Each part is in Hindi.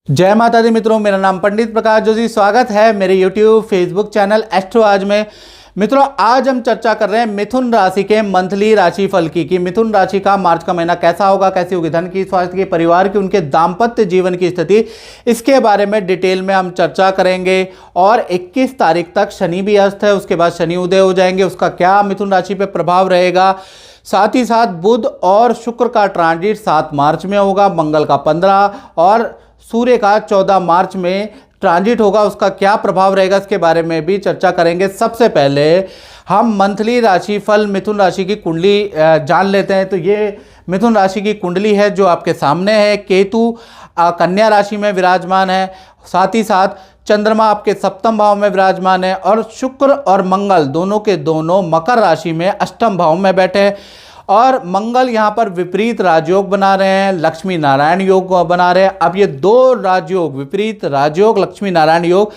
जय माता दी मित्रों, मेरा नाम पंडित प्रकाश जोशी। स्वागत है मेरे यूट्यूब फेसबुक चैनल एस्ट्रो आज में। मित्रों, आज हम चर्चा कर रहे हैं मिथुन राशि के मंथली राशिफल की कि मिथुन राशि का मार्च का महीना कैसा होगा, कैसी होगी धन की, स्वास्थ्य की, परिवार की, उनके दाम्पत्य जीवन की स्थिति, इसके बारे में डिटेल में हम चर्चा करेंगे। और 21 तारीख तक शनि भी अस्त है, उसके बाद शनि उदय हो जाएंगे, उसका क्या मिथुन राशि पर प्रभाव रहेगा। साथ ही साथ बुध और शुक्र का ट्रांजिट 7 मार्च में होगा, मंगल का 15 और सूर्य का 14 मार्च में ट्रांजिट होगा, उसका क्या प्रभाव रहेगा इसके बारे में भी चर्चा करेंगे। सबसे पहले हम मंथली राशिफल मिथुन राशि की कुंडली जान लेते हैं। तो ये मिथुन राशि की कुंडली है जो आपके सामने है। केतु कन्या राशि में विराजमान है, साथ ही साथ चंद्रमा आपके सप्तम भाव में विराजमान है और शुक्र और मंगल दोनों के दोनों मकर राशि में अष्टम भाव में बैठे हैं। और मंगल यहाँ पर विपरीत राजयोग बना रहे हैं, लक्ष्मी नारायण योग बना रहे हैं। अब ये दो राजयोग, विपरीत राजयोग, लक्ष्मी नारायण योग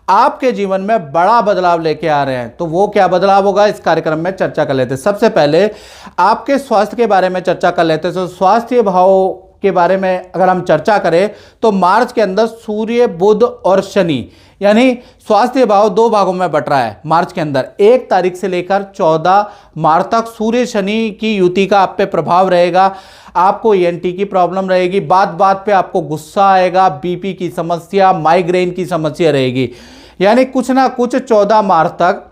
आपके जीवन में बड़ा बदलाव लेके आ रहे हैं। तो वो क्या बदलाव होगा इस कार्यक्रम में चर्चा कर लेते हैं। सबसे पहले आपके स्वास्थ्य के बारे में चर्चा कर लेते हैं। तो स्वास्थ्य भाव के बारे में अगर हम चर्चा करें तो मार्च के अंदर सूर्य, बुध और शनि, यानी स्वास्थ्य भाव 2 भागों में बट रहा है मार्च के अंदर। 1 तारीख से लेकर 14 मार्च तक सूर्य शनि की युति का आप पे प्रभाव रहेगा। आपको ईएनटी की प्रॉब्लम रहेगी, बात बात पे आपको गुस्सा आएगा, बीपी की समस्या, माइग्रेन की समस्या रहेगी। यानी कुछ ना कुछ 14 मार्च तक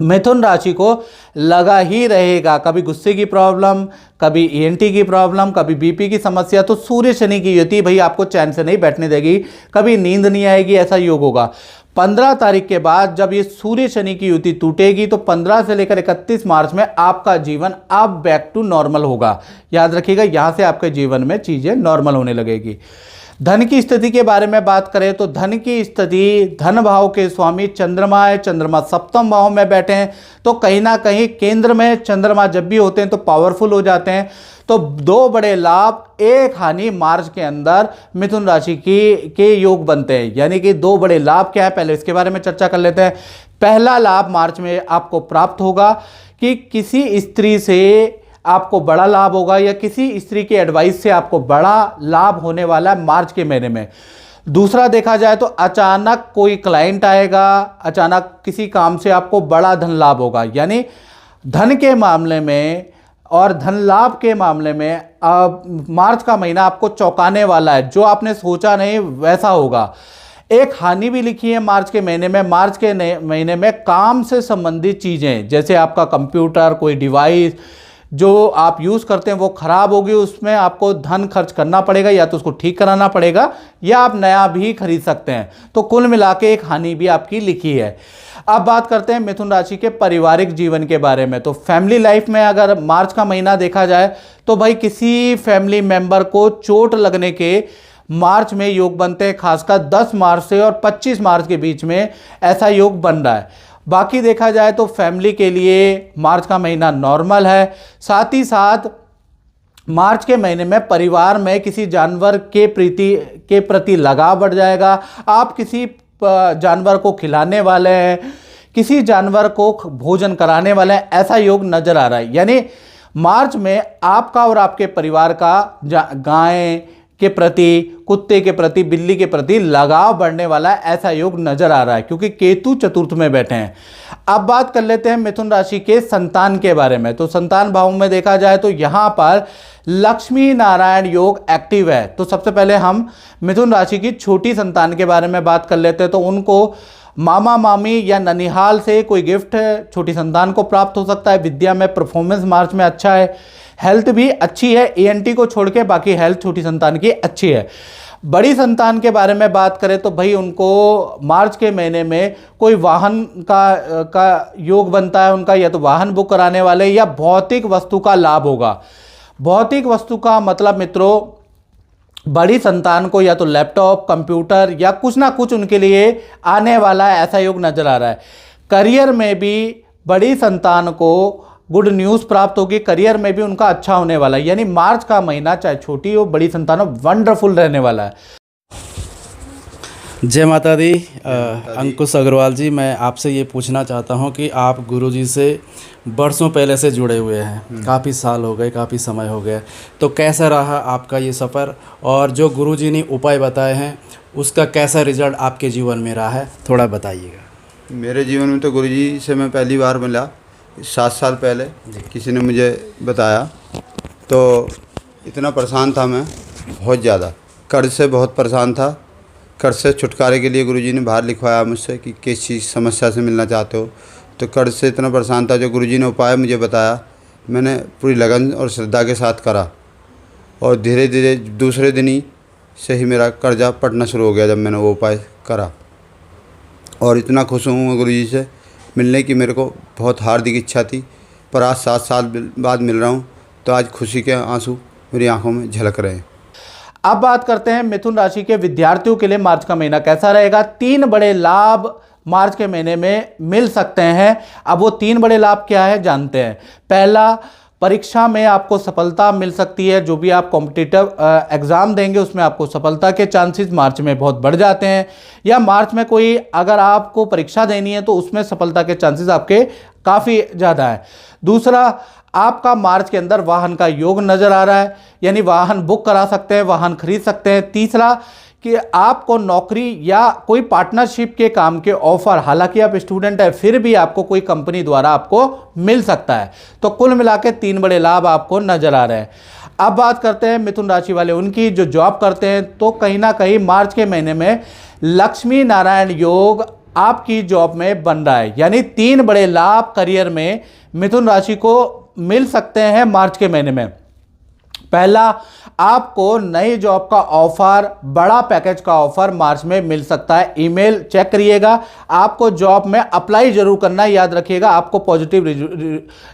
मिथुन राशि को लगा ही रहेगा। कभी गुस्से की प्रॉब्लम, कभी ईएनटी की प्रॉब्लम, कभी बीपी की समस्या। तो सूर्य शनि की युति भाई आपको चैन से नहीं बैठने देगी, कभी नींद नहीं आएगी, ऐसा योग होगा। 15 तारीख के बाद जब ये सूर्य शनि की युति टूटेगी तो 15 से लेकर 31 मार्च में आपका जीवन अब बैक टू नॉर्मल होगा। याद रखिएगा, यहां से आपके जीवन में चीजें नॉर्मल होने लगेगी। धन की स्थिति के बारे में बात करें तो धन की स्थिति, धन भाव के स्वामी चंद्रमा है, चंद्रमा सप्तम भाव में बैठे हैं। तो कहीं ना कहीं केंद्र में चंद्रमा जब भी होते हैं तो पावरफुल हो जाते हैं। तो 2 बड़े लाभ, 1 हानि मार्च के अंदर मिथुन राशि के योग बनते हैं। यानी कि 2 बड़े लाभ क्या है, पहले इसके बारे में चर्चा कर लेते हैं। पहला लाभ मार्च में आपको प्राप्त होगा कि किसी स्त्री से आपको बड़ा लाभ होगा या किसी स्त्री के एडवाइस से आपको बड़ा लाभ होने वाला है मार्च के महीने में। दूसरा देखा जाए तो अचानक कोई क्लाइंट आएगा, अचानक किसी काम से आपको बड़ा धन लाभ होगा। यानी धन के मामले में और धन लाभ के मामले में मार्च का महीना आपको चौंकाने वाला है। जो आपने सोचा नहीं वैसा होगा। एक हानि भी लिखी है मार्च के महीने में। मार्च के महीने में काम से संबंधित चीजें, जैसे आपका कंप्यूटर, कोई डिवाइस जो आप यूज़ करते हैं वो ख़राब होगी, उसमें आपको धन खर्च करना पड़ेगा, या तो उसको ठीक कराना पड़ेगा या आप नया भी खरीद सकते हैं। तो कुल मिला के एक हानि भी आपकी लिखी है। अब बात करते हैं मिथुन राशि के पारिवारिक जीवन के बारे में। तो फैमिली लाइफ में अगर मार्च का महीना देखा जाए तो भाई किसी फैमिली मेंबर को चोट लगने के मार्च में योग बनते हैं। खासकर 10 मार्च से और 25 मार्च के बीच में ऐसा योग बन रहा है। बाकी देखा जाए तो फैमिली के लिए मार्च का महीना नॉर्मल है। साथ ही साथ मार्च के महीने में परिवार में किसी जानवर के प्रति लगाव बढ़ जाएगा। आप किसी जानवर को खिलाने वाले हैं, किसी जानवर को भोजन कराने वाले हैं, ऐसा योग नजर आ रहा है। यानी मार्च में आपका और आपके परिवार का गाय के प्रति, कुत्ते के प्रति, बिल्ली के प्रति लगाव बढ़ने वाला है, ऐसा योग नजर आ रहा है क्योंकि केतु चतुर्थ में बैठे हैं। अब बात कर लेते हैं मिथुन राशि के संतान के बारे में। तो संतान भाव में देखा जाए तो यहां पर लक्ष्मी नारायण योग एक्टिव है। तो सबसे पहले हम मिथुन राशि की छोटी संतान के बारे में बात कर लेते हैं। तो उनको मामा मामी या ननिहाल से कोई गिफ्ट छोटी संतान को प्राप्त हो सकता है। विद्या में परफॉर्मेंस मार्च में अच्छा है, हेल्थ भी अच्छी है। ईएनटी को छोड़ के बाकी हेल्थ छोटी संतान की अच्छी है। बड़ी संतान के बारे में बात करें तो भाई उनको मार्च के महीने में कोई वाहन का योग बनता है उनका, या तो वाहन बुक कराने वाले या भौतिक वस्तु का लाभ होगा। भौतिक वस्तु का मतलब मित्रों, बड़ी संतान को या तो लैपटॉप, कंप्यूटर या कुछ ना कुछ उनके लिए आने वाला है, ऐसा योग नजर आ रहा है। करियर में भी बड़ी संतान को गुड न्यूज़ प्राप्त होगी, करियर में भी उनका अच्छा होने वाला है। यानी मार्च का महीना चाहे छोटी हो बड़ी संतान हो, वंडरफुल रहने वाला है। जय माता दी। अंकुश अग्रवाल जी, मैं आपसे ये पूछना चाहता हूँ कि आप गुरुजी से बरसों पहले से जुड़े हुए हैं, काफ़ी साल हो गए, काफ़ी समय हो गया, तो कैसा रहा आपका ये सफ़र, और जो गुरुजी ने उपाय बताए हैं उसका कैसा रिजल्ट आपके जीवन में रहा है, थोड़ा बताइएगा। मेरे जीवन में तो गुरुजी से मैं पहली बार मिला 7 साल पहले, किसी ने मुझे बताया, तो इतना परेशान था मैं, बहुत ज़्यादा कर्ज से बहुत परेशान था। कर्ज से छुटकारे के लिए गुरुजी ने बाहर लिखवाया मुझसे कि किस चीज़ समस्या से मिलना चाहते हो, तो कर्ज से इतना परेशान था। जो गुरुजी ने उपाय मुझे बताया मैंने पूरी लगन और श्रद्धा के साथ करा, और धीरे धीरे दूसरे दिन ही से ही मेरा कर्जा पटना शुरू हो गया जब मैंने वो उपाय करा। और इतना खुश हूँ मैं गुरुजी से मिलने की, मेरे को बहुत हार्दिक इच्छा थी, पर आज 7 साल बाद मिल रहा हूँ, तो आज खुशी के आंसू मेरी आंखों में झलक रहे हैं। अब बात करते हैं मिथुन राशि के विद्यार्थियों के लिए मार्च का महीना कैसा रहेगा। 3 बड़े लाभ मार्च के महीने में मिल सकते हैं। अब वो 3 बड़े लाभ क्या है जानते हैं। पहला, परीक्षा में आपको सफलता मिल सकती है। जो भी आप कॉम्पिटिटिव एग्जाम देंगे उसमें आपको सफलता के चांसेस मार्च में बहुत बढ़ जाते हैं, या मार्च में कोई अगर आपको परीक्षा देनी है तो उसमें सफलता के चांसेस आपके काफ़ी ज़्यादा है। दूसरा, आपका मार्च के अंदर वाहन का योग नजर आ रहा है, यानी वाहन बुक करा सकते हैं, वाहन खरीद सकते हैं। तीसरा, कि आपको नौकरी या कोई पार्टनरशिप के काम के ऑफर, हालांकि आप स्टूडेंट है फिर भी आपको कोई कंपनी द्वारा आपको मिल सकता है। तो कुल मिला के 3 बड़े लाभ आपको नजर आ रहे हैं। अब बात करते हैं मिथुन राशि वाले उनकी जो जॉब करते हैं, तो कहीं ना कहीं मार्च के महीने में लक्ष्मी नारायण योग आपकी जॉब में बन रहा है, यानी 3 बड़े लाभ करियर में मिथुन राशि को मिल सकते हैं मार्च के महीने में। पहला, आपको नई जॉब का ऑफर, बड़ा पैकेज का ऑफर मार्च में मिल सकता है। ईमेल चेक करिएगा, आपको जॉब में अप्लाई जरूर करना है, याद रखिएगा आपको पॉजिटिव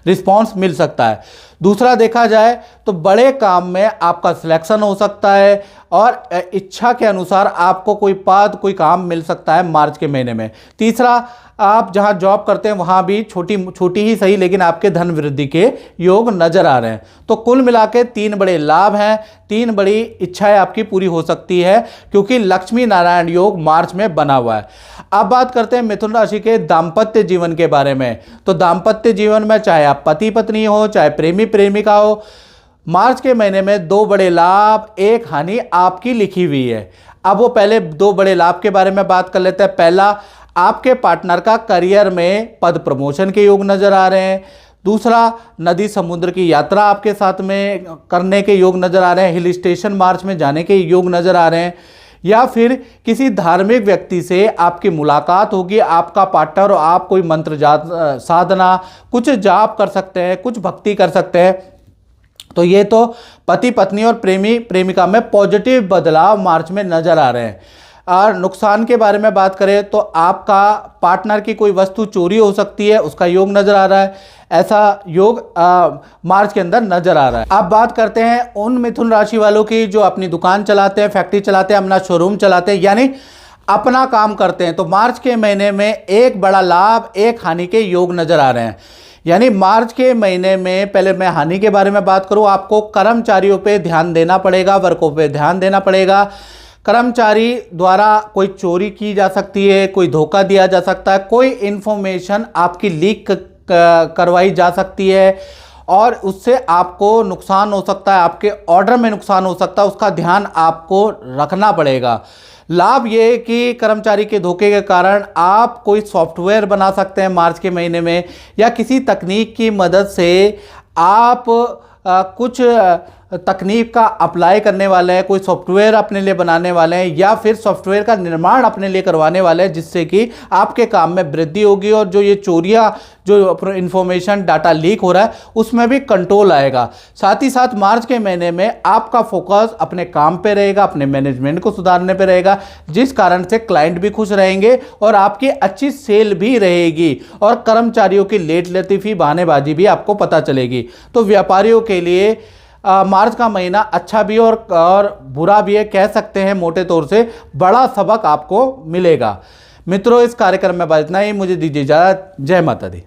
रिस्पांस मिल सकता है। दूसरा, देखा जाए तो बड़े काम में आपका सिलेक्शन हो सकता है और इच्छा के अनुसार आपको कोई पद, कोई काम मिल सकता है मार्च के महीने में। तीसरा, आप जहां जॉब करते हैं वहां भी छोटी ही सही लेकिन आपके धन वृद्धि के योग नजर आ रहे हैं। तो कुल मिला के 3 बड़े लाभ हैं, 3 बड़ी इच्छाएं आपकी पूरी हो सकती है, क्योंकि लक्ष्मी नारायण योग मार्च में बना हुआ है। अब बात करते हैं मिथुन राशि के दाम्पत्य जीवन के बारे में। तो दाम्पत्य जीवन में चाहे आप पति पत्नी हो, चाहे प्रेमी प्रेमिका हो, मार्च के महीने में 2 बड़े लाभ, 1 हानि आपकी लिखी हुई है। अब वो पहले 2 बड़े लाभ के बारे में बात कर लेते हैं। पहला, आपके पार्टनर का करियर में पद प्रमोशन के योग नजर आ रहे हैं। दूसरा, नदी समुद्र की यात्रा आपके साथ में करने के योग नजर आ रहे हैं। हिल स्टेशन मार्च में जाने के योग नजर आ रहे हैं, या फिर किसी धार्मिक व्यक्ति से आपकी मुलाकात होगी। आपका पार्टनर और आप कोई मंत्र साधना, कुछ जाप कर सकते हैं, कुछ भक्ति कर सकते हैं। तो ये तो पति पत्नी और प्रेमी प्रेमिका में पॉजिटिव बदलाव मार्च में नजर आ रहे हैं। और नुकसान के बारे में बात करें तो आपका पार्टनर की कोई वस्तु चोरी हो सकती है, उसका योग नजर आ रहा है। ऐसा योग मार्च के अंदर नजर आ रहा है। अब बात करते हैं उन मिथुन राशि वालों की जो अपनी दुकान चलाते हैं, फैक्ट्री चलाते हैं, अपना शोरूम चलाते हैं, यानी अपना काम करते हैं। तो मार्च के महीने में 1 बड़ा लाभ, 1 हानि के योग नजर आ रहे हैं। यानी मार्च के महीने में, पहले मैं हानि के बारे में बात करूं, आपको कर्मचारियों पे ध्यान देना पड़ेगा, वर्कों पे ध्यान देना पड़ेगा। कर्मचारी द्वारा कोई चोरी की जा सकती है, कोई धोखा दिया जा सकता है, कोई इंफॉर्मेशन आपकी लीक करवाई जा सकती है और उससे आपको नुकसान हो सकता है, आपके ऑर्डर में नुकसान हो सकता है, उसका ध्यान आपको रखना पड़ेगा। लाभ ये कि कर्मचारी के धोखे के कारण आप कोई सॉफ्टवेयर बना सकते हैं मार्च के महीने में, या किसी तकनीक की मदद से आप कुछ तकनीक का अप्लाई करने वाले हैं, कोई सॉफ्टवेयर अपने लिए बनाने वाले हैं, या फिर सॉफ्टवेयर का निर्माण अपने लिए करवाने वाले हैं, जिससे कि आपके काम में वृद्धि होगी और जो ये चोरियां, जो इंफॉर्मेशन डाटा लीक हो रहा है, उसमें भी कंट्रोल आएगा। साथ ही साथ मार्च के महीने में आपका फोकस अपने काम पे रहेगा, अपने मैनेजमेंट को सुधारने पे रहेगा, जिस कारण से क्लाइंट भी खुश रहेंगे और आपकी अच्छी सेल भी रहेगी और कर्मचारियों की लेट लतीफ़ी, बहानेबाजी भी आपको पता चलेगी। तो व्यापारियों के लिए मार्च का महीना अच्छा भी और बुरा भी है, कह सकते हैं मोटे तौर से बड़ा सबक आपको मिलेगा। मित्रों, इस कार्यक्रम में बस इतना ही। मुझे दीजिए इजाजत। जय माता दी।